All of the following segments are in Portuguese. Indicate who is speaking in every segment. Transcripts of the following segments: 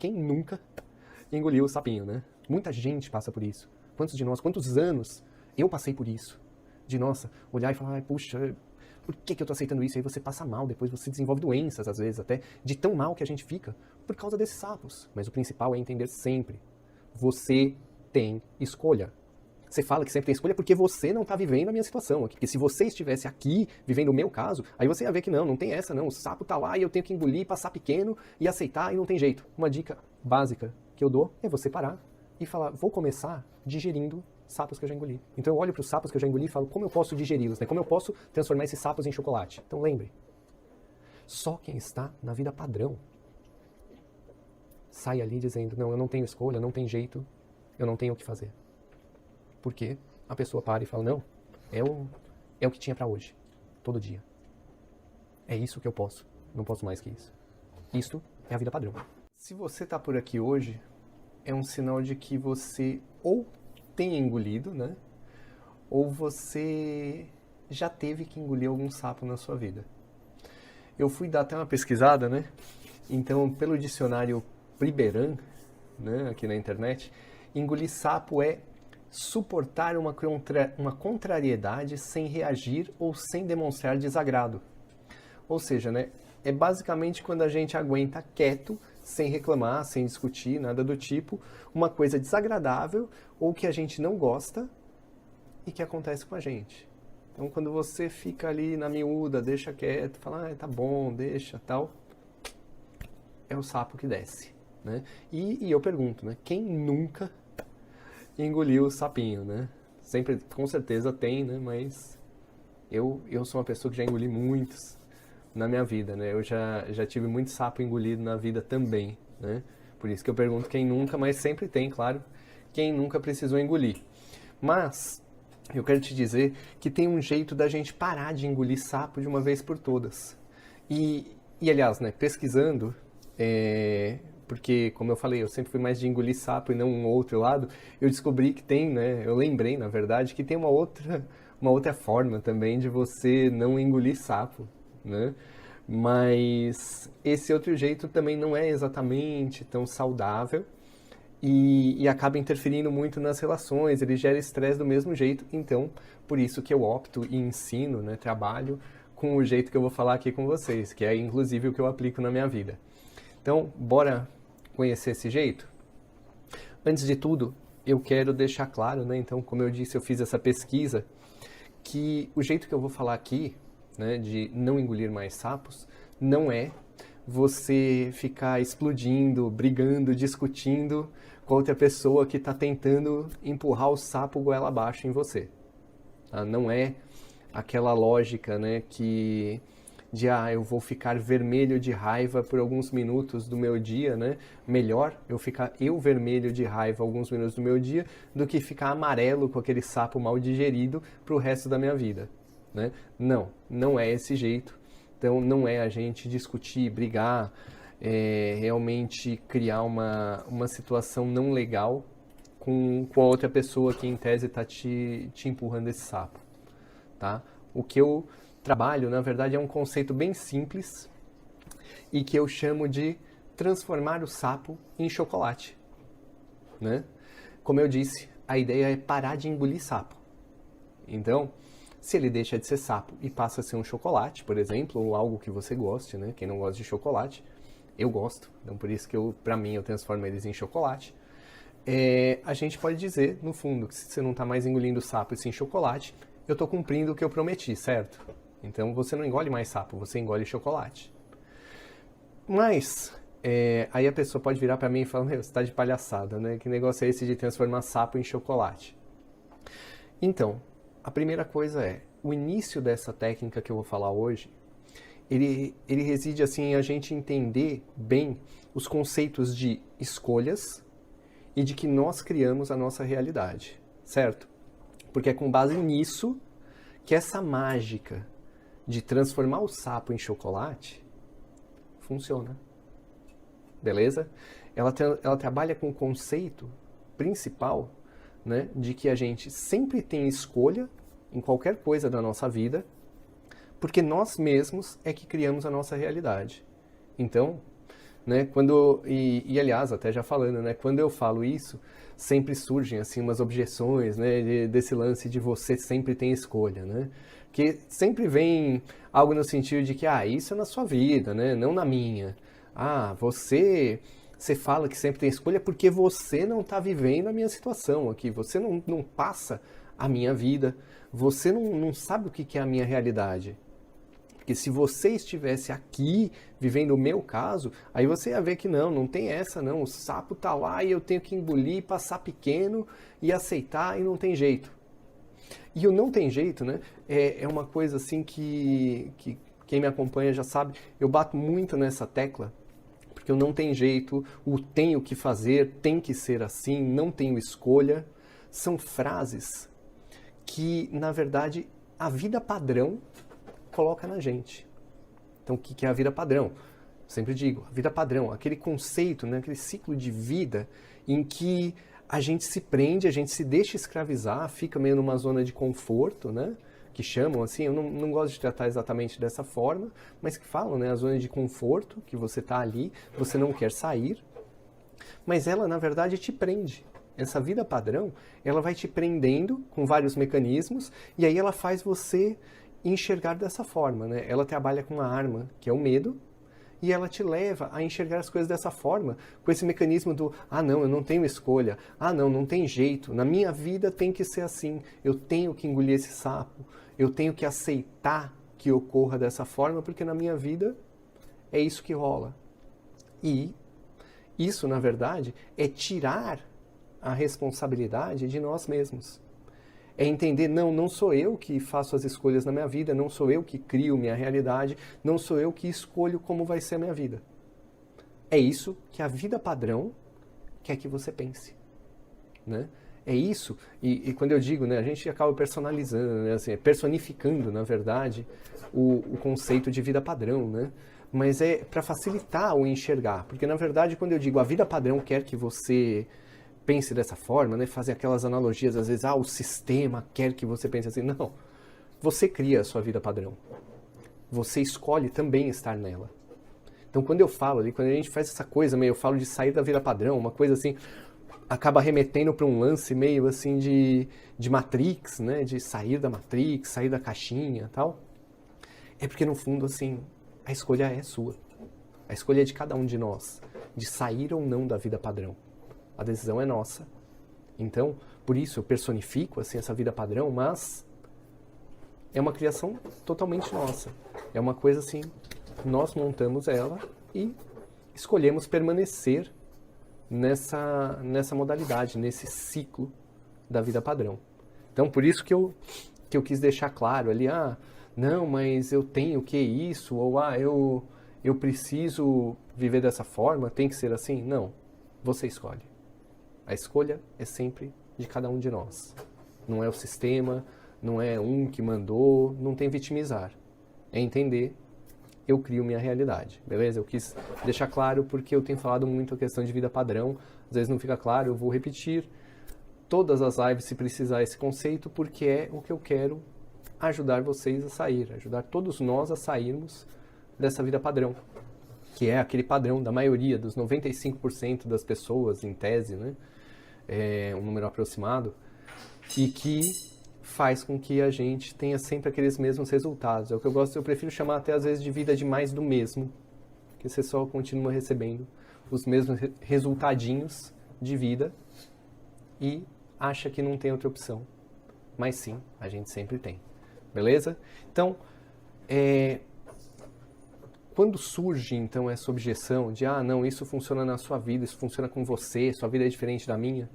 Speaker 1: quem nunca engoliu o sapinho, né? Muita gente passa por isso. Quantos de nós, quantos anos eu passei por isso? De, nossa, olhar e falar, ai, puxa, por que eu tô aceitando isso? E aí você passa mal, depois você desenvolve doenças, às vezes até, de tão mal que a gente fica por causa desses sapos. Mas o principal é entender sempre, você tem escolha. Você fala que sempre tem escolha porque você não está vivendo a minha situação aqui. Porque se você estivesse aqui, vivendo o meu caso, aí você ia ver que não tem essa não. O sapo tá lá e eu tenho que engolir, passar pequeno e aceitar e não tem jeito. Uma dica básica que eu dou é você parar e falar, vou começar digerindo sapos que eu já engoli. Então eu olho para os sapos que eu já engoli e falo, como eu posso digeri-los, né? Como eu posso transformar esses sapos em chocolate? Então lembre, só quem está na vida padrão sai ali dizendo, não, eu não tenho escolha, não tem jeito, eu não tenho o que fazer. Porque a pessoa para e fala, não, é o que tinha para hoje, todo dia. É isso que eu posso, não posso mais que isso. Isto é a vida padrão. Se você está por aqui hoje, é um sinal de que você ou tem engolido, né? Ou você já teve que engolir algum sapo na sua vida. Eu fui dar até uma pesquisada, né? Então, pelo dicionário Priberan, né, aqui na internet, engolir sapo é suportar uma contrariedade sem reagir ou sem demonstrar desagrado. Ou seja, né, é basicamente quando a gente aguenta quieto, sem reclamar, sem discutir, nada do tipo, uma coisa desagradável ou que a gente não gosta e que acontece com a gente. Então, quando você fica ali na miúda, deixa quieto, fala, tá bom, deixa, tal, é o sapo que desce, né? E eu pergunto, né, quem nunca engoliu o sapinho, né? Sempre, com certeza tem, né? Mas eu sou uma pessoa que já engoli muitos na minha vida, né? Eu já tive muito sapo engolido na vida também, né? Por isso que eu pergunto quem nunca, mas sempre tem, claro, quem nunca precisou engolir. Mas eu quero te dizer que tem um jeito da gente parar de engolir sapo de uma vez por todas. E aliás, né, pesquisando, porque, como eu falei, eu sempre fui mais de engolir sapo e não um outro lado, eu descobri que tem, né, eu lembrei, na verdade, que tem uma outra forma também de você não engolir sapo, né? Mas esse outro jeito também não é exatamente tão saudável e acaba interferindo muito nas relações, ele gera estresse do mesmo jeito, então, por isso que eu opto e ensino, né, trabalho com o jeito que eu vou falar aqui com vocês, que é inclusive o que eu aplico na minha vida. Então, bora conhecer esse jeito? Antes de tudo, eu quero deixar claro, né, então, como eu disse, eu fiz essa pesquisa, que o jeito que eu vou falar aqui, né, de não engolir mais sapos, não é você ficar explodindo, brigando, discutindo com outra pessoa que está tentando empurrar o sapo goela abaixo em você. Tá? Não é aquela lógica, né, eu vou ficar vermelho de raiva por alguns minutos do meu dia, né? Melhor eu ficar vermelho de raiva alguns minutos do meu dia do que ficar amarelo com aquele sapo mal digerido pro resto da minha vida, né? Não é esse jeito. Então não é a gente discutir, brigar, realmente criar uma situação não legal com a outra pessoa que em tese está te empurrando esse sapo, tá? O que eu trabalho, na verdade, é um conceito bem simples e que eu chamo de transformar o sapo em chocolate, né? Como eu disse, a ideia é parar de engolir sapo. Então, se ele deixa de ser sapo e passa a ser um chocolate, por exemplo, ou algo que você goste, né? Quem não gosta de chocolate, eu gosto. Então, por isso que para mim, eu transformo eles em chocolate. A gente pode dizer, no fundo, que se você não está mais engolindo sapo e sim chocolate, eu estou cumprindo o que eu prometi, certo? Então, você não engole mais sapo, você engole chocolate. Mas, aí a pessoa pode virar para mim e falar, você está de palhaçada, né? Que negócio é esse de transformar sapo em chocolate? Então, a primeira coisa o início dessa técnica que eu vou falar hoje, ele reside assim em a gente entender bem os conceitos de escolhas e de que nós criamos a nossa realidade, certo? Porque é com base nisso que essa mágica de transformar o sapo em chocolate funciona, beleza? Ela trabalha com o conceito principal, né, de que a gente sempre tem escolha em qualquer coisa da nossa vida, porque nós mesmos é que criamos a nossa realidade. Então, né? Aliás, até já falando, né? Quando eu falo isso, sempre surgem assim umas objeções, né? Desse lance de você sempre tem escolha, né? Que sempre vem algo no sentido de que, isso é na sua vida, né? Não na minha. Você fala que sempre tem escolha porque você não está vivendo a minha situação aqui. Você não passa a minha vida. Você não sabe o que é a minha realidade. Porque se você estivesse aqui vivendo o meu caso, aí você ia ver que não tem essa não. O sapo tá lá e eu tenho que engolir, passar pequeno e aceitar e não tem jeito. E o não tem jeito, né? É uma coisa assim que quem me acompanha já sabe. Eu bato muito nessa tecla, porque eu não tem jeito, o tenho que fazer, tem que ser assim, não tenho escolha. São frases que, na verdade, a vida padrão coloca na gente. Então, o que é a vida padrão? Sempre digo, a vida padrão, aquele conceito, né, aquele ciclo de vida em que a gente se prende, a gente se deixa escravizar, fica meio numa zona de conforto, né? Que chamam assim, eu não gosto de tratar exatamente dessa forma, mas que falam, né? A zona de conforto, que você está ali, você não quer sair, mas ela, na verdade, te prende. Essa vida padrão, ela vai te prendendo com vários mecanismos, e aí ela faz você enxergar dessa forma, né? Ela trabalha com uma arma, que é o medo, e ela te leva a enxergar as coisas dessa forma, com esse mecanismo do, não, eu não tenho escolha, não tem jeito, na minha vida tem que ser assim, eu tenho que engolir esse sapo, eu tenho que aceitar que ocorra dessa forma, porque na minha vida é isso que rola. E isso, na verdade, é tirar a responsabilidade de nós mesmos. É entender, não sou eu que faço as escolhas na minha vida, não sou eu que crio minha realidade, não sou eu que escolho como vai ser a minha vida. É isso que a vida padrão quer que você pense, né? É isso, e quando eu digo, né, a gente acaba personalizando, né, assim, personificando, na verdade, o conceito de vida padrão, né? Mas é para facilitar o enxergar, porque na verdade quando eu digo a vida padrão quer que você pense dessa forma, né? Fazer aquelas analogias, às vezes, o sistema quer que você pense assim. Não. Você cria a sua vida padrão. Você escolhe também estar nela. Então, quando eu falo ali, quando a gente faz essa coisa meio, eu falo de sair da vida padrão, uma coisa assim, acaba remetendo para um lance meio assim de Matrix, né? De sair da Matrix, sair da caixinha e tal. É porque, no fundo, assim, a escolha é sua. A escolha é de cada um de nós, de sair ou não da vida padrão. A decisão é nossa. Então, por isso eu personifico assim, essa vida padrão, mas é uma criação totalmente nossa. É uma coisa assim, nós montamos ela e escolhemos permanecer nessa modalidade, nesse ciclo da vida padrão. Então, por isso que eu quis deixar claro ali, não, mas eu tenho que isso, ou eu preciso viver dessa forma, tem que ser assim. Não, você escolhe. A escolha é sempre de cada um de nós. Não é o sistema, não é um que mandou, não tem vitimizar. É entender, eu crio minha realidade, beleza? Eu quis deixar claro porque eu tenho falado muito a questão de vida padrão. Às vezes não fica claro, eu vou repetir todas as lives se precisar esse conceito, porque é o que eu quero ajudar vocês a sair, ajudar todos nós a sairmos dessa vida padrão, que é aquele padrão da maioria, dos 95% das pessoas, em tese, né? Um número aproximado, e que faz com que a gente tenha sempre aqueles mesmos resultados. É o que eu prefiro chamar até às vezes de vida de mais do mesmo, que você só continua recebendo os mesmos resultadinhos de vida e acha que não tem outra opção. Mas sim, a gente sempre tem. Beleza? Então, quando surge então essa objeção de não, isso funciona na sua vida, isso funciona com você, sua vida é diferente da minha,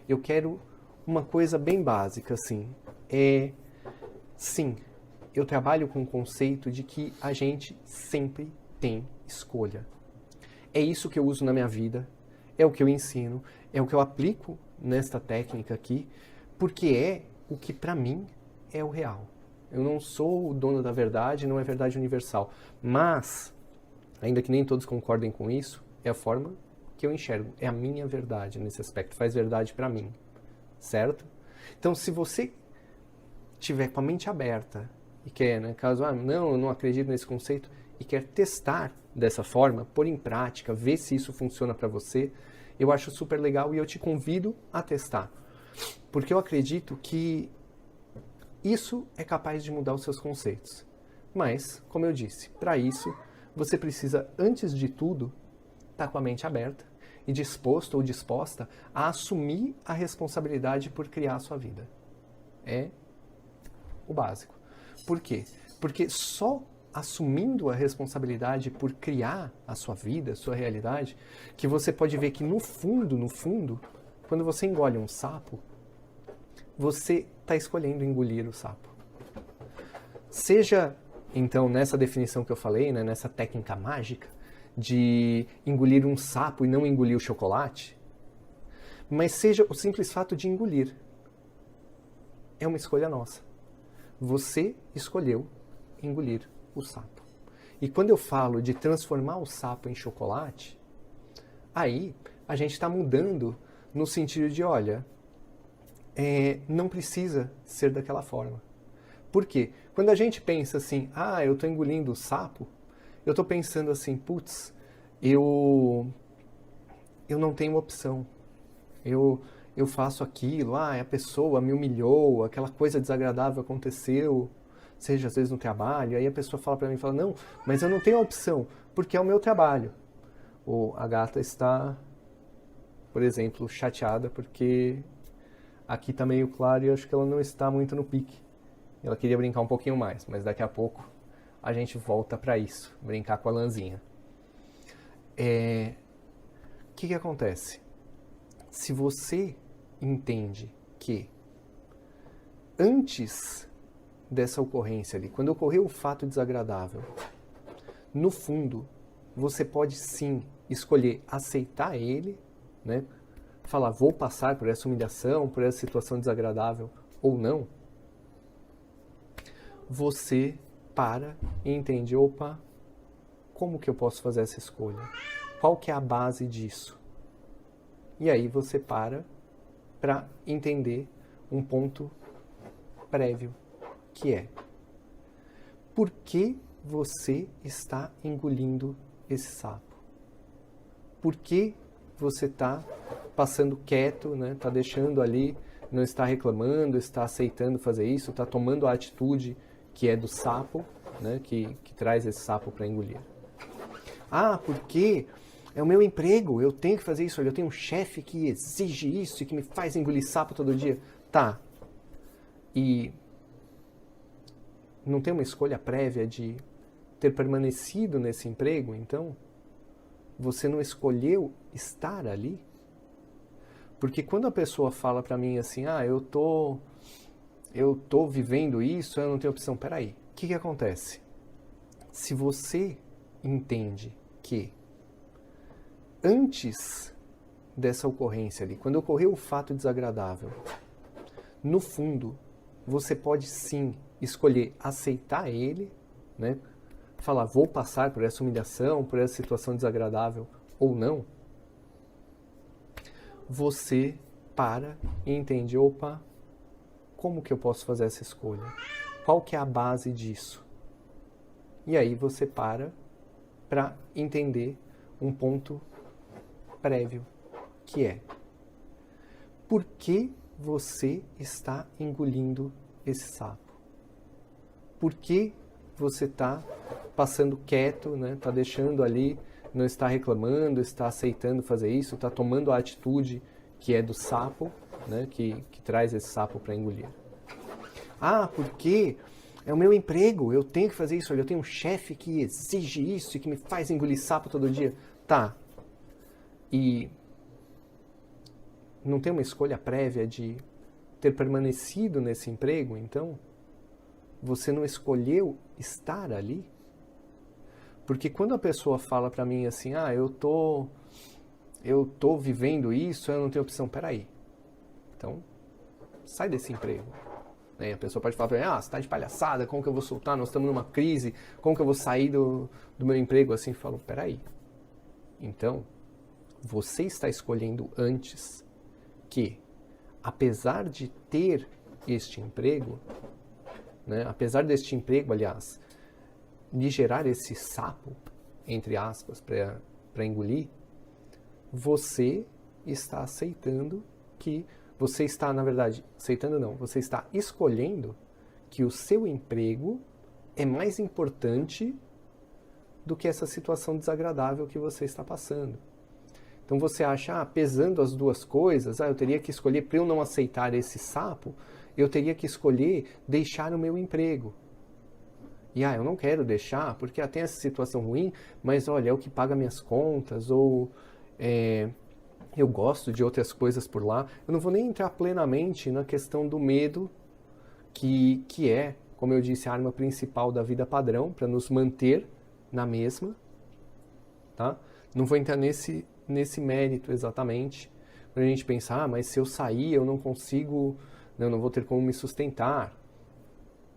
Speaker 1: eu quero uma coisa bem básica, assim, sim, eu trabalho com o conceito de que a gente sempre tem escolha. É isso que eu uso na minha vida, é o que eu ensino, é o que eu aplico nesta técnica aqui, porque é o que para mim é o real. Eu não sou o dono da verdade, não é verdade universal. Mas, ainda que nem todos concordem com isso, é a forma que eu enxergo. É a minha verdade nesse aspecto. Faz verdade para mim. Certo? Então, se você tiver com a mente aberta e quer, né, caso, não, eu não acredito nesse conceito, e quer testar dessa forma, pôr em prática, ver se isso funciona para você, eu acho super legal e eu te convido a testar. Porque eu acredito que isso é capaz de mudar os seus conceitos. Mas, como eu disse, para isso, você precisa, antes de tudo, estar com a mente aberta e disposto ou disposta a assumir a responsabilidade por criar a sua vida. É o básico. Por quê? Porque só assumindo a responsabilidade por criar a sua vida, a sua realidade, que você pode ver que no fundo, quando você engole um sapo, você está escolhendo engolir o sapo. Seja, então, nessa definição que eu falei, né, nessa técnica mágica de engolir um sapo e não engolir o chocolate, mas seja o simples fato de engolir. É uma escolha nossa. Você escolheu engolir o sapo. E quando eu falo de transformar o sapo em chocolate, aí a gente está mudando no sentido de, olha, não precisa ser daquela forma. Por quê? Quando a gente pensa assim, eu estou engolindo o sapo, eu estou pensando assim, putz, eu não tenho opção. Eu faço aquilo, a pessoa me humilhou, aquela coisa desagradável aconteceu, seja às vezes no trabalho, aí a pessoa fala para mim, não, mas eu não tenho opção, porque é o meu trabalho. Ou a gata está, por exemplo, chateada porque aqui está meio claro e eu acho que ela não está muito no pique. Ela queria brincar um pouquinho mais, mas daqui a pouco a gente volta para isso, brincar com a lãzinha. O que acontece? Se você entende que antes dessa ocorrência ali, quando ocorreu o fato desagradável, no fundo, você pode sim escolher aceitar ele, né? Falar, vou passar por essa humilhação, por essa situação desagradável ou não. Você para e entende, opa, como que eu posso fazer essa escolha? Qual que é a base disso? E aí você para entender um ponto prévio, que é: por que você está engolindo esse sapo? Por que você está passando quieto, né? Está deixando ali, não está reclamando, está aceitando fazer isso, está tomando a atitude que é do sapo, né? que traz esse sapo para engolir? Porque é o meu emprego, eu tenho que fazer isso, eu tenho um chefe que exige isso e que me faz engolir sapo todo dia. Tá. E não tem uma escolha prévia de ter permanecido nesse emprego, então? Você não escolheu estar ali? Porque quando a pessoa fala pra mim assim, eu tô vivendo isso, eu não tenho opção. Peraí, o que acontece? Se você entende que antes dessa ocorrência ali, quando ocorreu o fato desagradável, no fundo, você pode sim escolher aceitar ele, né? Falar, vou passar por essa humilhação, por essa situação desagradável ou não. Você para e entende, opa, como que eu posso fazer essa escolha? Qual que é a base disso? E aí você para entender um ponto prévio, que é: por que você está engolindo esse sapo? Por que você está passando quieto, né? Está deixando ali, não está reclamando, está aceitando fazer isso, está tomando a atitude que é do sapo, né? que traz esse sapo para engolir? Porque é o meu emprego, eu tenho que fazer isso, eu tenho um chefe que exige isso e que me faz engolir sapo todo dia. Tá. E não tem uma escolha prévia de ter permanecido nesse emprego, então? Você não escolheu estar ali? Porque quando a pessoa fala pra mim assim, eu tô vivendo isso, eu não tenho opção. Peraí. Então, sai desse emprego. A pessoa pode falar pra mim, você tá de palhaçada, como que eu vou soltar? Nós estamos numa crise, como que eu vou sair do meu emprego assim? Eu falo, peraí. Então, você está escolhendo antes que, apesar de ter este emprego, né, apesar deste emprego, aliás, lhe gerar esse sapo, entre aspas, para engolir, você está aceitando que você está, na verdade, aceitando não, você está escolhendo que o seu emprego é mais importante do que essa situação desagradável que você está passando. Então você acha, pesando as duas coisas, eu teria que escolher, para eu não aceitar esse sapo, eu teria que escolher deixar o meu emprego. E eu não quero deixar, porque tem essa situação ruim, mas olha, é o que paga minhas contas, ou eu gosto de outras coisas por lá. Eu não vou nem entrar plenamente na questão do medo, que é, como eu disse, a arma principal da vida padrão, para nos manter na mesma, tá? Não vou entrar nesse mérito exatamente, para a gente pensar, mas se eu sair eu não consigo, não vou ter como me sustentar.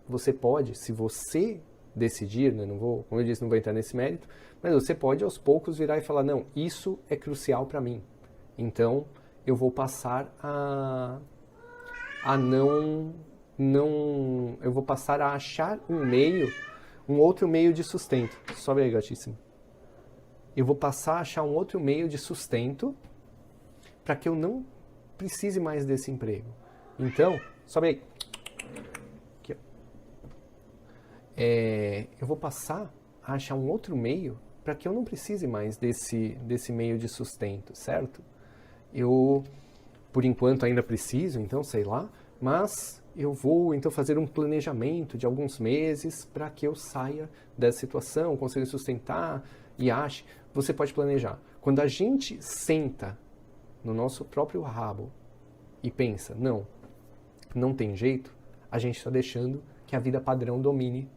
Speaker 1: Você pode, se você decidir, né, como eu disse, não vou entrar nesse mérito, mas você pode aos poucos virar e falar, não, isso é crucial para mim. Então, eu vou passar a eu vou passar a achar um outro meio de sustento. Sobe aí, gatíssimo. Eu vou passar a achar um outro meio de sustento para que eu não precise mais desse emprego. Então, sobe aí. Aqui, ó. Eu vou passar a achar um outro meio para que eu não precise mais desse meio de sustento, certo? Eu, por enquanto, ainda preciso, então, sei lá, mas eu vou, então, fazer um planejamento de alguns meses para que eu saia dessa situação, consiga sustentar e ache. Você pode planejar. Quando a gente senta no nosso próprio rabo e pensa, não tem jeito, a gente está deixando que a vida padrão domine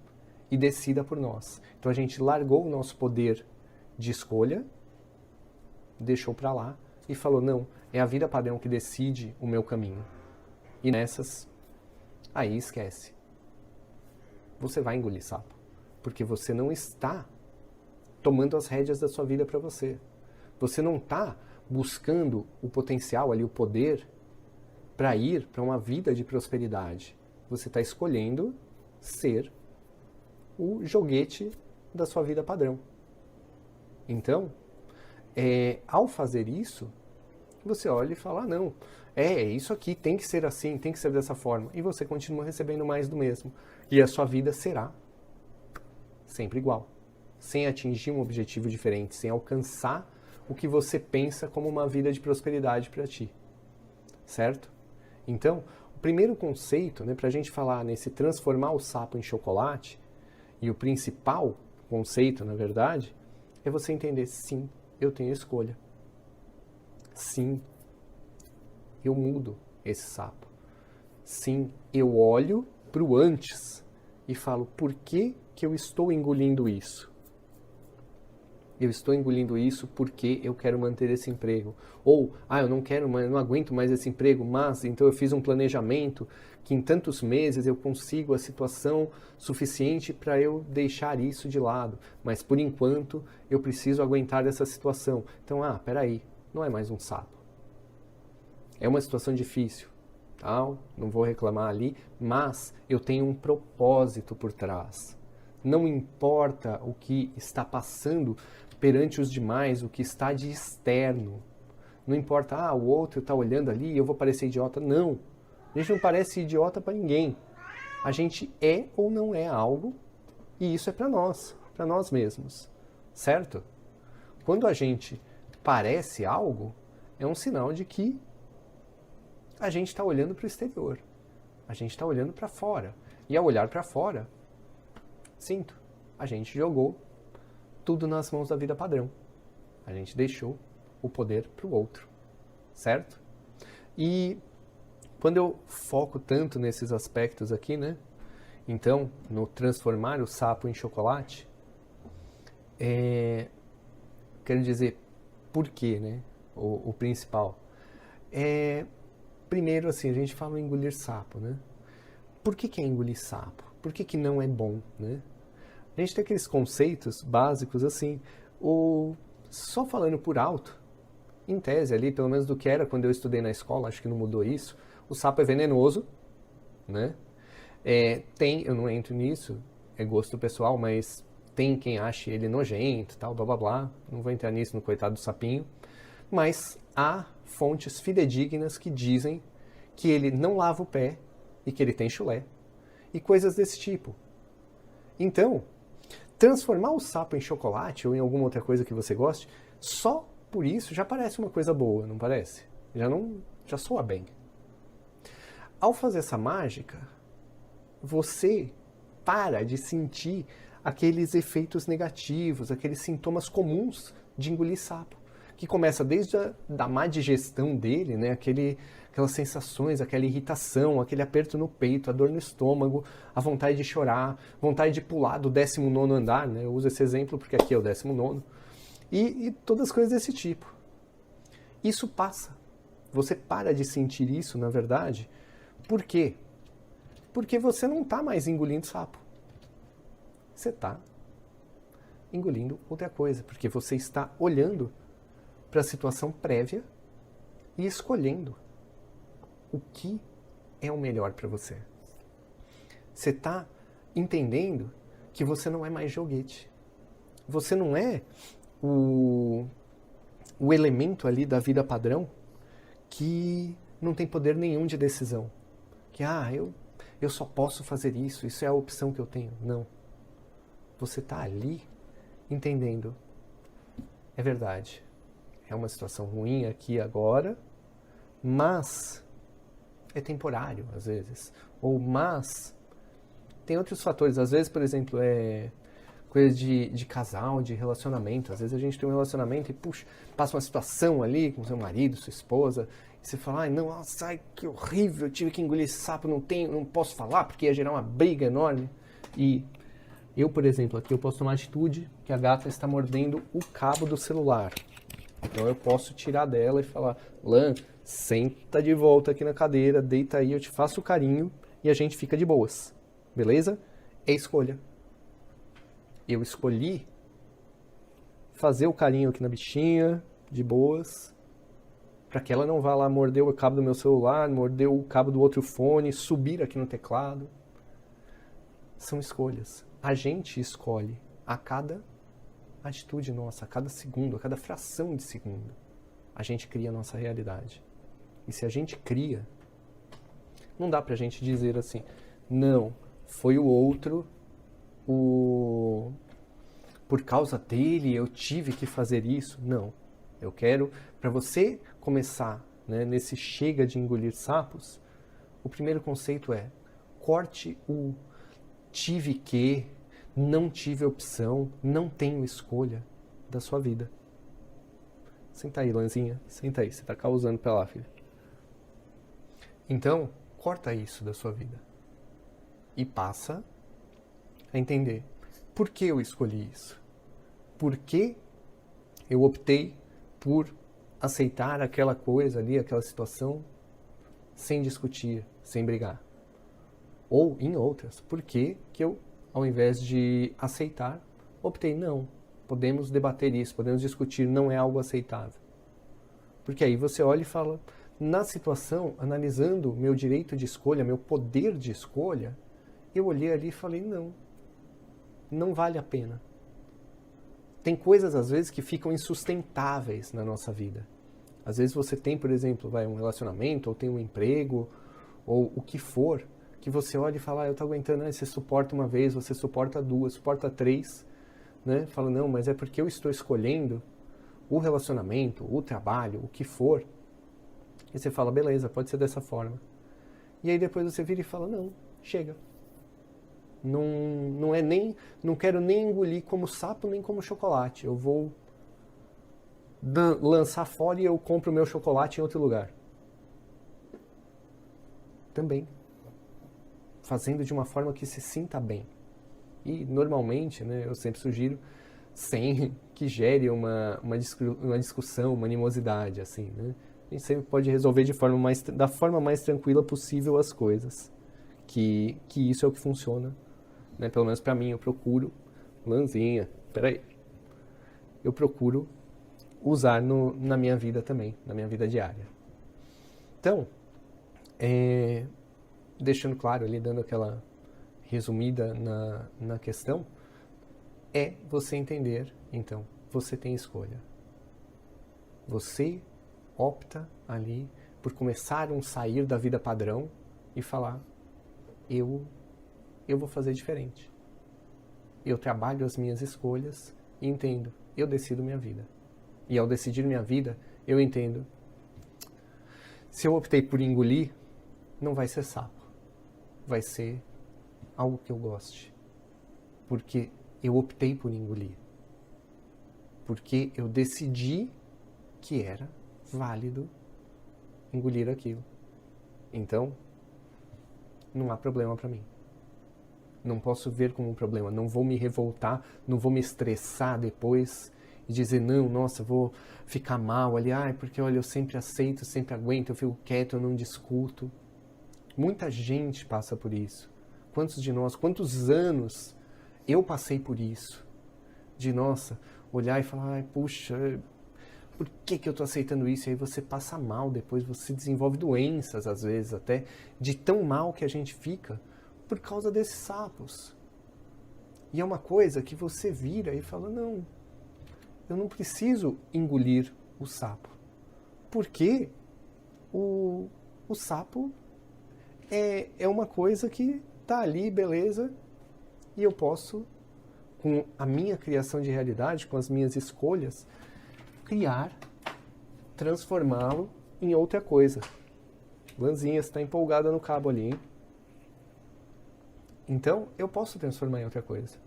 Speaker 1: e decida por nós. Então a gente largou o nosso poder de escolha, deixou para lá e falou, não, é a vida padrão que decide o meu caminho. E nessas, aí esquece. Você vai engolir sapo, porque você não está tomando as rédeas da sua vida para você. Você não está buscando o potencial ali, o poder, para ir para uma vida de prosperidade. Você está escolhendo ser o joguete da sua vida padrão. Então, ao fazer isso, você olha e fala, não, isso aqui tem que ser assim, tem que ser dessa forma. E você continua recebendo mais do mesmo. E a sua vida será sempre igual, sem atingir um objetivo diferente, sem alcançar o que você pensa como uma vida de prosperidade para ti. Certo? Então, o primeiro conceito, para a gente falar nesse transformar o sapo em chocolate, e o principal conceito, na verdade, é você entender, sim, eu tenho escolha. Sim, eu mudo esse sapo. Sim, eu olho para o antes e falo, por que eu estou engolindo isso? Eu estou engolindo isso porque eu quero manter esse emprego. Ou, eu não quero mais, não aguento mais esse emprego, mas então eu fiz um planejamento que em tantos meses eu consigo a situação suficiente para eu deixar isso de lado. Mas por enquanto eu preciso aguentar essa situação. Então, peraí, não é mais um sapo. É uma situação difícil, não vou reclamar ali, mas eu tenho um propósito por trás. Não importa o que está passando perante os demais, o que está de externo. Não importa, o outro está olhando ali e eu vou parecer idiota. Não, a gente não parece idiota para ninguém. A gente é ou não é algo e isso é para nós mesmos, certo? Quando a gente parece algo, é um sinal de que a gente está olhando para o exterior. A gente está olhando para fora. E ao olhar para fora, a gente jogou tudo nas mãos da vida padrão. A gente deixou o poder para o outro, certo? E quando eu foco tanto nesses aspectos aqui, então, no transformar o sapo em chocolate, quero dizer, por quê, o principal. Primeiro, assim, a gente fala em engolir sapo, Por que é engolir sapo? Por que não é bom, A gente tem aqueles conceitos básicos, assim, só falando por alto, em tese ali, pelo menos do que era quando eu estudei na escola, acho que não mudou isso, o sapo é venenoso, eu não entro nisso, é gosto pessoal, mas Tem quem ache ele nojento, tal, blá blá blá. Não vou entrar nisso no coitado do sapinho. Mas há fontes fidedignas que dizem que ele não lava o pé e que ele tem chulé. E coisas desse tipo. Então, transformar o sapo em chocolate ou em alguma outra coisa que você goste, só por isso já parece uma coisa boa, não parece? Já soa bem. Ao fazer essa mágica, você para de sentir aqueles efeitos negativos, aqueles sintomas comuns de engolir sapo, que começa desde a má digestão dele, né? Aquelas sensações, aquela irritação, aquele aperto no peito, a dor no estômago, a vontade de chorar, vontade de pular do 19º andar, né? Eu uso esse exemplo porque aqui é o 19º, e todas as coisas desse tipo. Isso passa. Você para de sentir isso, na verdade. Por quê? Porque você não está mais engolindo sapo. Você está engolindo outra coisa, porque você está olhando para a situação prévia e escolhendo o que é o melhor para você. Você está entendendo que você não é mais joguete. Você não é o elemento ali da vida padrão que não tem poder nenhum de decisão. Que, eu só posso fazer isso é a opção que eu tenho. Não. Você está ali entendendo. É verdade. É uma situação ruim aqui agora, mas é temporário, às vezes. Mas tem outros fatores. Às vezes, por exemplo, é coisa de casal, de relacionamento. Às vezes a gente tem um relacionamento e, passa uma situação ali com seu marido, sua esposa, e você fala, que horrível, eu tive que engolir esse sapo, não posso falar, porque ia gerar uma briga enorme. E eu, por exemplo, aqui eu posso tomar atitude que a gata está mordendo o cabo do celular. Então eu posso tirar dela e falar, Lan, senta de volta aqui na cadeira, deita aí, eu te faço o carinho e a gente fica de boas. Beleza? É escolha. Eu escolhi fazer o carinho aqui na bichinha, de boas, para que ela não vá lá morder o cabo do meu celular, morder o cabo do outro fone, subir aqui no teclado. São escolhas. A gente escolhe a cada atitude nossa, a cada segundo, a cada fração de segundo. A gente cria a nossa realidade. E se a gente cria, não dá pra gente dizer assim, não, foi o outro, por causa dele eu tive que fazer isso. Não. Eu quero, para você começar, né, nesse chega de engolir sapos, o primeiro conceito é corte o tive que, não tive opção, não tenho escolha da sua vida. Senta aí, Lanzinha. Senta aí, você tá causando pra lá, filha. Então, corta isso da sua vida. E passa a entender por que eu escolhi isso. Por que eu optei por aceitar aquela coisa ali, aquela situação, sem discutir, sem brigar. Ou em outras, por que eu, ao invés de aceitar, optei, não, podemos debater isso, podemos discutir, não é algo aceitável. Porque aí você olha e fala, na situação, analisando meu direito de escolha, meu poder de escolha, eu olhei ali e falei, não vale a pena. Tem coisas, às vezes, que ficam insustentáveis na nossa vida. Às vezes você tem, por exemplo, um relacionamento, ou tem um emprego, ou o que for, que você olha e fala, eu tô aguentando, você suporta uma vez, você suporta duas, suporta três, né? Fala, não, mas é porque eu estou escolhendo o relacionamento, o trabalho, o que for. E você fala, beleza, pode ser dessa forma. E aí depois você vira e fala, não, chega. Não quero nem engolir como sapo, nem como chocolate. Eu vou lançar fora e eu compro o meu chocolate em outro lugar. Também. Fazendo de uma forma que se sinta bem. E normalmente, né, eu sempre sugiro, sem que gere uma discussão, uma animosidade, assim, né? A gente sempre pode resolver da forma mais tranquila possível as coisas. Que isso é o que funciona. Né? Pelo menos pra mim, eu procuro, Lanzinha, peraí, eu procuro usar na minha vida também, na minha vida diária. Então, deixando claro ali, dando aquela resumida na questão, é você entender, então, você tem escolha. Você opta ali por começar um sair da vida padrão e falar, eu vou fazer diferente. Eu trabalho as minhas escolhas e entendo, eu decido minha vida. E ao decidir minha vida, eu entendo, se eu optei por engolir, não vai ser sapo. Vai ser algo que eu goste. Porque eu optei por engolir. Porque eu decidi que era válido engolir aquilo. Então, não há problema para mim. Não posso ver como um problema. Não vou me revoltar, não vou me estressar depois e dizer, não, nossa, vou ficar mal ali, porque olha, eu sempre aceito, sempre aguento, eu fico quieto, eu não discuto. Muita gente passa por isso. Quantos de nós, quantos anos eu passei por isso? De, nossa, olhar e falar, puxa, por que eu estou aceitando isso? E aí você passa mal depois, você desenvolve doenças, às vezes até, de tão mal que a gente fica por causa desses sapos. E é uma coisa que você vira e fala, não, eu não preciso engolir o sapo. Porque o sapo é uma coisa que está ali, beleza, e eu posso, com a minha criação de realidade, com as minhas escolhas, criar, transformá-lo em outra coisa. Lanzinha, você está empolgada no cabo ali, hein? Então, eu posso transformar em outra coisa.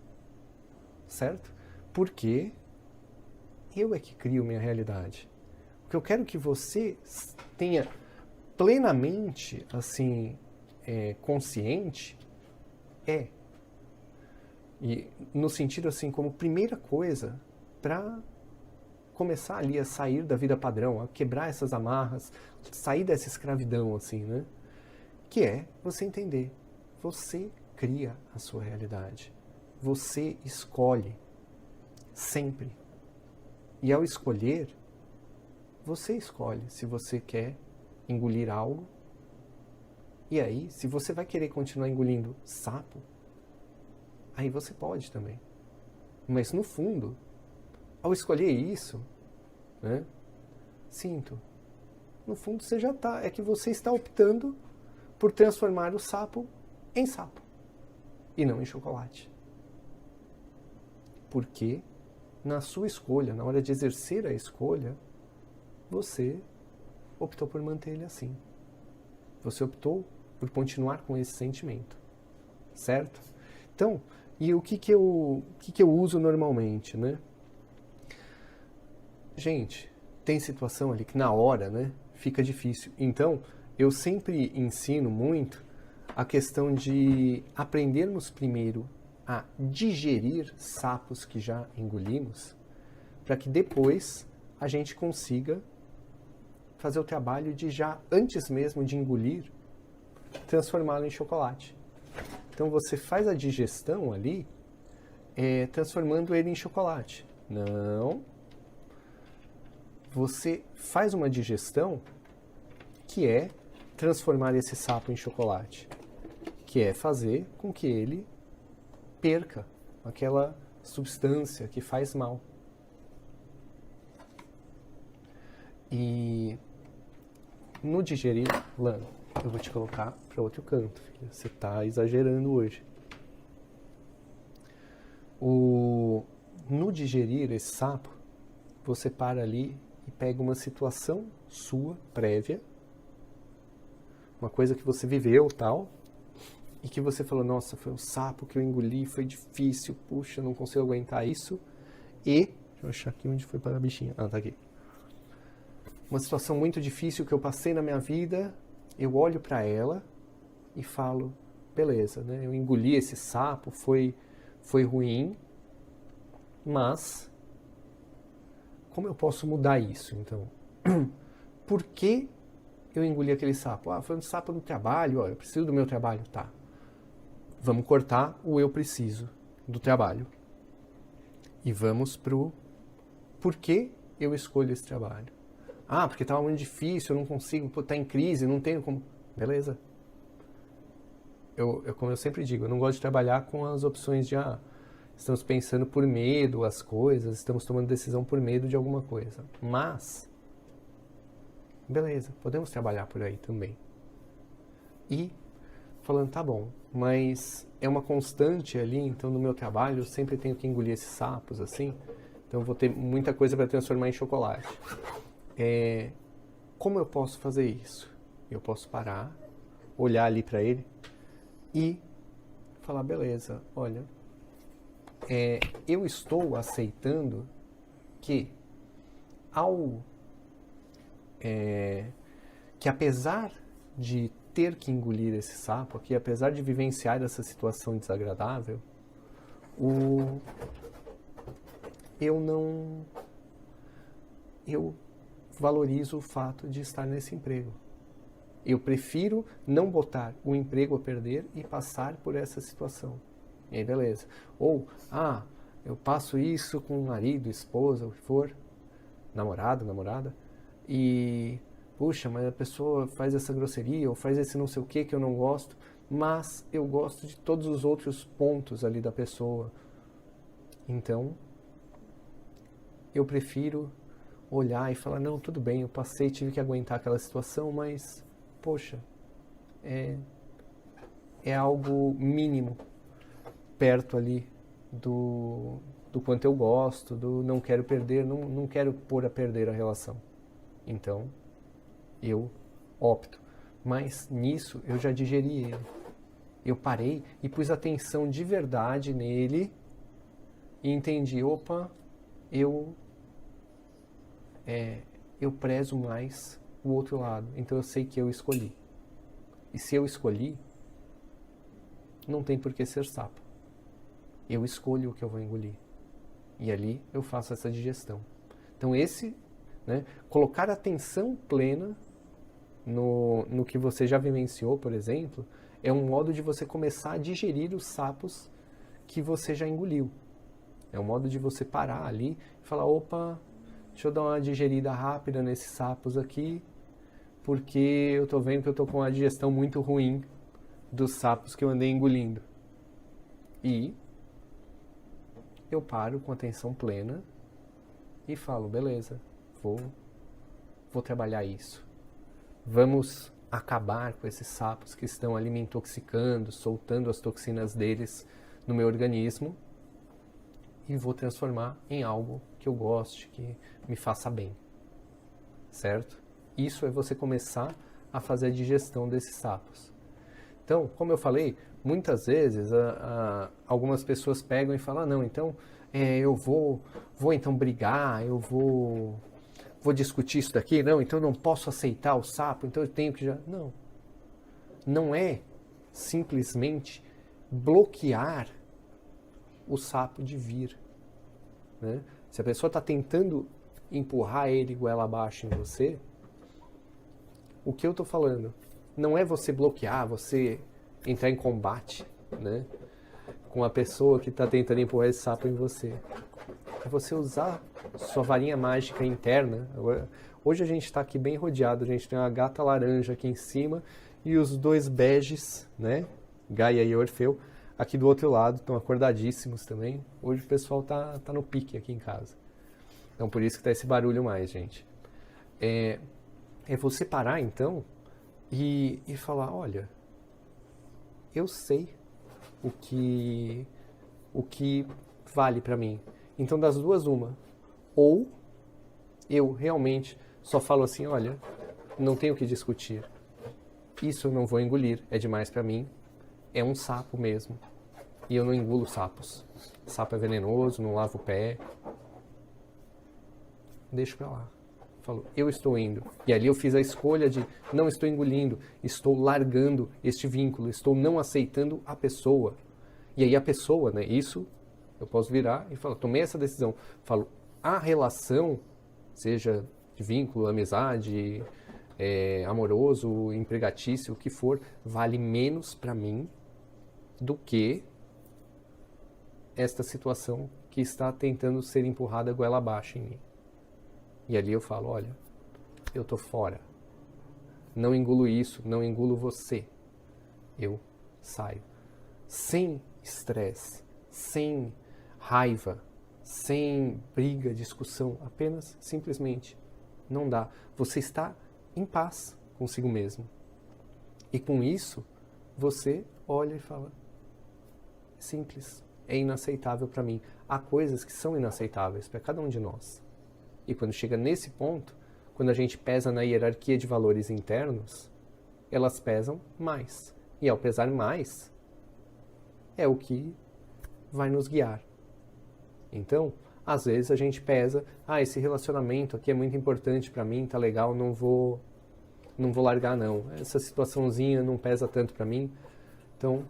Speaker 1: Certo? Porque eu é que crio minha realidade. O que eu quero que você tenha plenamente, assim, consciente e no sentido assim, como primeira coisa para começar ali a sair da vida padrão, a quebrar essas amarras, sair dessa escravidão, assim, né? Que é você entender, você cria a sua realidade. Você escolhe sempre. E ao escolher, você escolhe se você quer engolir algo. E aí, se você vai querer continuar engolindo sapo, aí você pode também. Mas no fundo, ao escolher isso, né, sinto, no fundo você já está, é que você está optando por transformar o sapo em sapo e não em chocolate. Porque na sua escolha, na hora de exercer a escolha, você optou por manter ele assim. Você optou por continuar com esse sentimento. Certo? Então, e o que eu uso normalmente, né? Gente, tem situação ali que na hora, né, fica difícil. Então, eu sempre ensino muito a questão de aprendermos primeiro a digerir sapos que já engolimos, para que depois a gente consiga fazer o trabalho de já, antes mesmo de engolir, transformá-lo em chocolate. Então você faz a digestão ali, transformando ele em chocolate. Não. Você faz uma digestão que é transformar esse sapo em chocolate, que é fazer com que ele perca aquela substância que faz mal. E no digerir, Lana, eu vou te colocar para outro canto, filha. Você está exagerando hoje. No digerir esse sapo, você para ali e pega uma situação sua, prévia, uma coisa que você viveu, tal, e que você falou, nossa, foi um sapo que eu engoli, foi difícil, puxa, não consigo aguentar isso. E, deixa eu achar aqui onde foi para a bichinha. Ah, tá aqui. Uma situação muito difícil que eu passei na minha vida, eu olho para ela e falo, beleza, né? Eu engoli esse sapo, foi ruim, mas como eu posso mudar isso, então? Por que eu engoli aquele sapo? Foi um sapo no trabalho, eu preciso do meu trabalho, tá. Vamos cortar o eu preciso do trabalho. E vamos pro por que eu escolho esse trabalho. Porque estava muito difícil, eu não consigo, tá em crise, não tenho como... Beleza. Como eu sempre digo, eu não gosto de trabalhar com as opções de estamos pensando por medo as coisas, estamos tomando decisão por medo de alguma coisa. Mas, beleza, podemos trabalhar por aí também. E falando, tá bom, mas é uma constante ali, então no meu trabalho eu sempre tenho que engolir esses sapos, assim, então eu vou ter muita coisa para transformar em chocolate. Como eu posso fazer isso? Eu posso parar, olhar ali para ele e falar, beleza, olha, eu estou aceitando que que apesar de ter que engolir esse sapo aqui, apesar de vivenciar essa situação desagradável, eu valorizo o fato de estar nesse emprego. Eu prefiro não botar o emprego a perder e passar por essa situação. E aí, beleza. Ou, eu passo isso com o marido, esposa, o que for, namorado, namorada, e, puxa, mas a pessoa faz essa grosseria, ou faz esse não sei o que eu não gosto, mas eu gosto de todos os outros pontos ali da pessoa. Então, eu prefiro olhar e falar, não, tudo bem, eu passei, tive que aguentar aquela situação, mas, poxa, é algo mínimo perto ali do quanto eu gosto, do não quero perder, não quero pôr a perder a relação. Então, eu opto. Mas nisso eu já digeri ele. Eu parei e pus atenção de verdade nele e entendi, opa, eu prezo mais o outro lado. Então eu sei que eu escolhi. E se eu escolhi, não tem por que ser sapo. Eu escolho o que eu vou engolir. E ali eu faço essa digestão. Então colocar atenção plena no que você já vivenciou, por exemplo, é um modo de você começar a digerir os sapos que você já engoliu. É um modo de você parar ali e falar, opa, deixa eu dar uma digerida rápida nesses sapos aqui, porque eu tô vendo que eu tô com uma digestão muito ruim dos sapos que eu andei engolindo. E eu paro com atenção plena e falo, beleza, vou trabalhar isso. Vamos acabar com esses sapos que estão ali me intoxicando, soltando as toxinas deles no meu organismo e vou transformar em algo que eu goste, que me faça bem. Certo? Isso é você começar a fazer a digestão desses sapos. Então, como eu falei, muitas vezes algumas pessoas pegam e falam, não, então eu vou então brigar, eu vou discutir isso daqui, não, então eu não posso aceitar o sapo, então eu tenho que já... Não é simplesmente bloquear o sapo de vir. Né? Se a pessoa está tentando empurrar ele goela abaixo em você, o que eu estou falando não é você bloquear, você entrar em combate, né, com a pessoa que está tentando empurrar esse sapo em você. É você usar sua varinha mágica interna. Hoje a gente está aqui bem rodeado, a gente tem uma gata laranja aqui em cima e os dois beges, né, Gaia e Orfeu, aqui do outro lado, estão acordadíssimos também. Hoje o pessoal tá no pique aqui em casa. Então por isso que tá esse barulho mais, gente. É você parar então e falar, olha, eu sei o que vale para mim. Então das duas uma. Ou eu realmente só falo assim, olha, não tenho o que discutir. Isso eu não vou engolir, é demais para mim. É um sapo mesmo. E eu não engulo sapos. Sapo é venenoso, não lavo o pé. Deixo pra lá. Falo, eu estou indo. E ali eu fiz a escolha de não estou engolindo, estou largando este vínculo, estou não aceitando a pessoa. E aí a pessoa, né, isso eu posso virar e falar, tomei essa decisão. Falo, a relação, seja de vínculo, amizade, amoroso, empregatício, o que for, vale menos para mim do que esta situação que está tentando ser empurrada goela abaixo em mim. E ali eu falo, olha, eu tô fora. Não engulo isso, não engulo você. Eu saio. Sem estresse, sem raiva, sem briga, discussão, apenas, simplesmente, não dá. Você está em paz consigo mesmo. E com isso, você olha e fala, é simples, é inaceitável para mim. Há coisas que são inaceitáveis para cada um de nós. E quando chega nesse ponto, quando a gente pesa na hierarquia de valores internos, elas pesam mais. E ao pesar mais, é o que vai nos guiar. Então, às vezes a gente pesa, esse relacionamento aqui é muito importante para mim, tá legal, não vou largar não. Essa situaçãozinha não pesa tanto para mim. Então,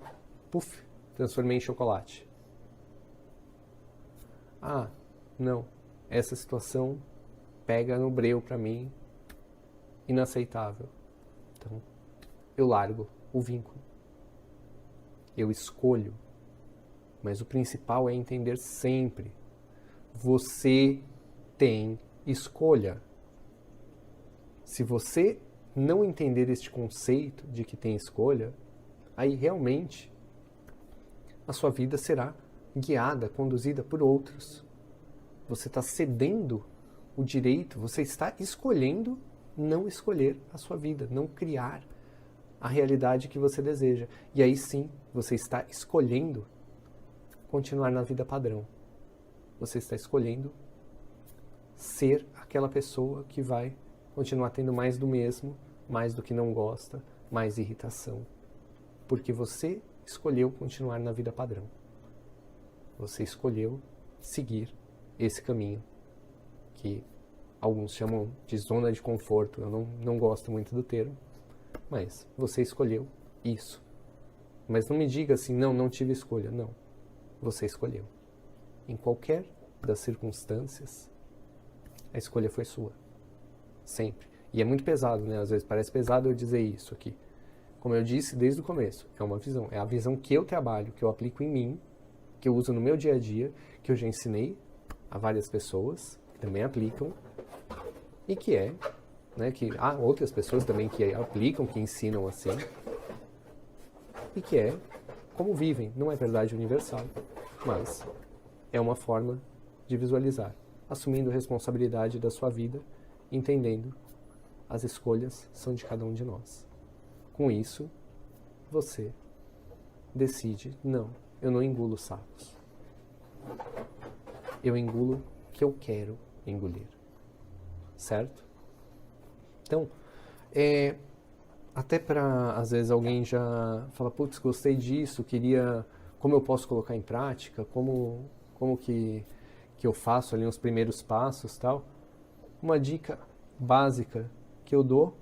Speaker 1: puf, transformei em chocolate. Não, essa situação pega no breu para mim, inaceitável. Então, eu largo o vínculo. Eu escolho. Mas o principal é entender sempre. Você tem escolha. Se você não entender este conceito de que tem escolha, aí realmente a sua vida será guiada, conduzida por outros. Você está cedendo o direito, você está escolhendo não escolher a sua vida, não criar a realidade que você deseja. E aí sim, você está escolhendo continuar na vida padrão. Você está escolhendo ser aquela pessoa que vai continuar tendo mais do mesmo, mais do que não gosta, mais irritação. Porque você escolheu continuar na vida padrão. Você escolheu seguir esse caminho que alguns chamam de zona de conforto. Eu não gosto muito do termo, mas você escolheu isso. Mas não me diga assim, não tive escolha. Não, você escolheu. Em qualquer das circunstâncias, a escolha foi sua. Sempre. E é muito pesado, né? Às vezes parece pesado eu dizer isso aqui. Como eu disse desde o começo, é uma visão. É a visão que eu trabalho, que eu aplico em mim, que eu uso no meu dia a dia, que eu já ensinei a várias pessoas, que também aplicam, e que né, que há outras pessoas também que aplicam, que ensinam assim, e que é como vivem. Não é verdade universal, mas é uma forma de visualizar, assumindo responsabilidade da sua vida, entendendo as escolhas são de cada um de nós. Com isso, você decide, não, eu não engulo sapos. Eu engulo o que eu quero engolir. Certo? Então, até para, às vezes, alguém já fala, putz, gostei disso, queria, como eu posso colocar em prática, como que eu faço ali os primeiros passos, tal. Uma dica básica que eu dou,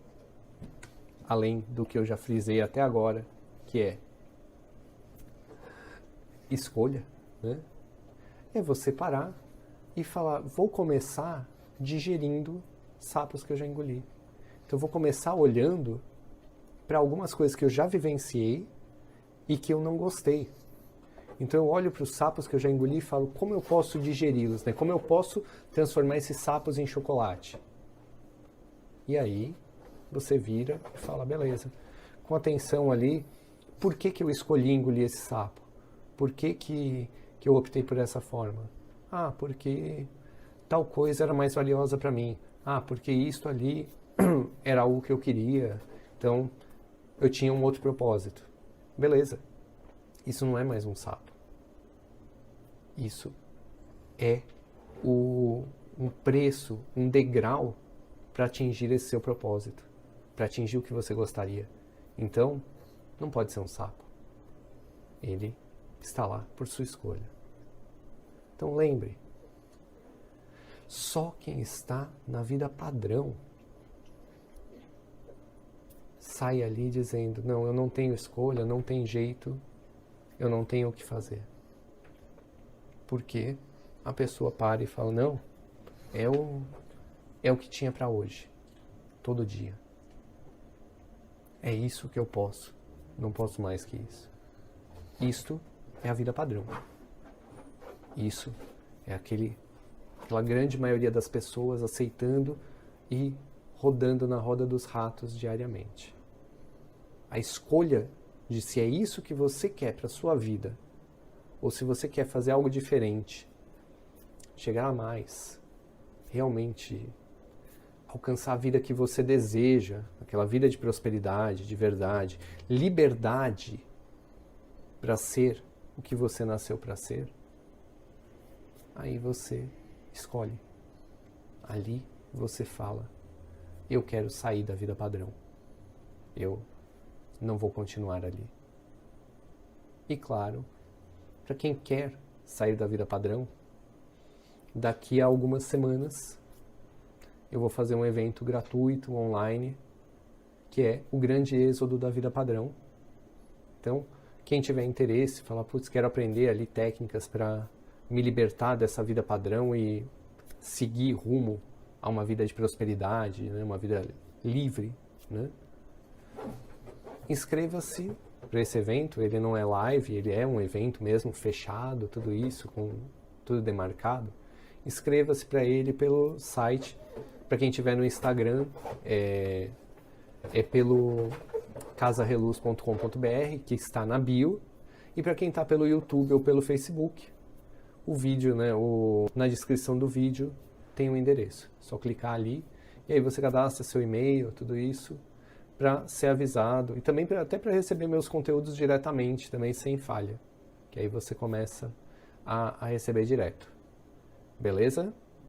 Speaker 1: além do que eu já frisei até agora, que é escolha, né? É você parar e falar, vou começar digerindo sapos que eu já engoli. Então eu vou começar olhando para algumas coisas que eu já vivenciei e que eu não gostei. Então eu olho para os sapos que eu já engoli e falo, como eu posso digeri-los, né? Como eu posso transformar esses sapos em chocolate? E aí você vira e fala, beleza, com atenção ali, por que eu escolhi engolir esse sapo? Por que eu optei por essa forma? Porque tal coisa era mais valiosa para mim. Porque isto ali era algo que eu queria. Então, eu tinha um outro propósito. Beleza. Isso não é mais um sapo. Isso é um preço, um degrau para atingir esse seu propósito. Para atingir o que você gostaria. Então, não pode ser um sapo. Ele está lá por sua escolha. Então lembre, só quem está na vida padrão sai ali dizendo, não, eu não tenho escolha, não tem jeito, eu não tenho o que fazer. Porque a pessoa para e fala, não, é o que tinha para hoje, todo dia. É isso que eu posso, não posso mais que isso. Isto é a vida padrão. Isso é aquela grande maioria das pessoas aceitando e rodando na roda dos ratos diariamente. A escolha de se é isso que você quer para a sua vida ou se você quer fazer algo diferente, chegar a mais, realmente alcançar a vida que você deseja, aquela vida de prosperidade, de verdade, liberdade para ser o que você nasceu para ser, aí você escolhe. Ali você fala, eu quero sair da vida padrão. Eu não vou continuar ali. E claro, para quem quer sair da vida padrão, daqui a algumas semanas eu vou fazer um evento gratuito, online, que é o Grande Êxodo da Vida Padrão. Então, quem tiver interesse, falar, putz, quero aprender ali técnicas para me libertar dessa vida padrão e seguir rumo a uma vida de prosperidade, né, uma vida livre, né? Inscreva-se para esse evento. Ele não é live, ele é um evento mesmo fechado, tudo isso, com tudo demarcado. Inscreva-se para ele pelo site. Para quem estiver no Instagram, é pelo casareluz.com.br, que está na bio. E para quem está pelo YouTube ou pelo Facebook, o vídeo, né, na descrição do vídeo tem um endereço. É só clicar ali e aí você cadastra seu e-mail, tudo isso, para ser avisado. E também até para receber meus conteúdos diretamente, também sem falha. Que aí você começa a receber direto. Beleza?